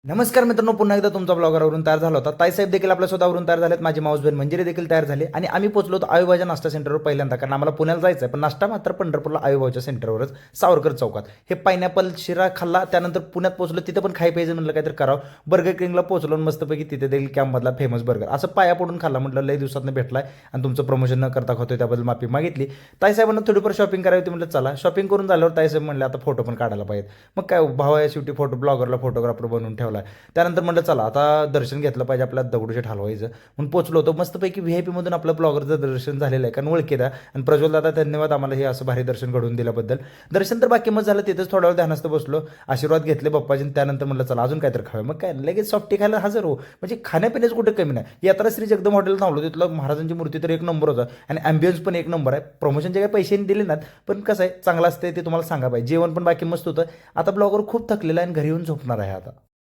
नमस्कार मित्रांनो, पुन्हा एकदा तुमचा ब्लॉगरवरून तयार झाला होता. ताईसाहेब देखील आपल्या स्वतःवरून तयार झालेत. माझी माऊस बहीण मंजिरी देखील तयार झाली आणि आम्ही पोहोचलो होतो आयुभाच्या नाश्ता सेंटरवर पहिल्यांदा, कारण आम्हाला पुण्याला जायचं आहे. पण नाश्ता मात्र पंढरपूरला आयुभाच्या सेंटरवरच, सावरकर चौकात. हे पायनॅपल शिरा खाल्ला, त्यानंतर पुण्यात पोहोचलो. तिथे पण खाई पाहिजे म्हटलं काहीतरी करावं. बर्गर किंगला पोहोचलो मस्तपैकी. तिथे देखील कॅम्पमधला फेमस बर्गर असं पाया पडून खाल्ला. म्हटलं लई दिवसातनं भेटलाय आणि तुमचं प्रमोशन न करता खातोय, त्याबद्दल माफी मागितली. ताईसाहेबांना थोडीफार शॉपिंग करावी होती. म्हटलं चला शॉपिंग करून झाल्यावर ताईसाहेब म्हणले आता फोटो पण काढायला पाहिजेत. मग काय भाव आहे शेवटी, फोटो ब्लॉगरला फोटोग्राफर बनवून ठेवला. त्यानंतर म्हटलं चला आता दर्शन घेतलं पाहिजे, आपल्या दगडूशेठ हलवायचं म्हणून पोचलो होतो. मस्तपैकी VIP मधून आपलं ब्लॉगरचं दर्शन झालेलं आहे, कारण ओळखीदा. आणि प्रज्वल दादा धन्यवाद आम्हाला हे असं भारी दर्शन घडवून दिल्याबद्दल. दर्शन तर बाकी मग झालं, तिथेच थोड्या वेळ ध्यानस्थ बसलो, आशीर्वाद घेतले बाप्पाजी. त्यानंतर म्हटलं चला अजून काय तर खावं. मग काय लगेच सॉफ्टी खायला हजर हो. म्हणजे खाण्यापिण्याचं कुठे कमी नाही. यात्रा श्री जगदंब हॉटेल थांबलो, तिथलं महाराजांची मूर्ती तर एक नंबर होता आणि ॲम्बियन्स पण एक नंबर आहे. प्रमोशनचे काही पैसे दिले नाहीत, पण कसं आहे चांगलं असते ते तुम्हाला सांगा पाहिजे. जेवण पण बाकी मस्त होतं. आता ब्लॉगर खूप थकलेला आहे आणि घरी येऊन झोपणार आहे आता.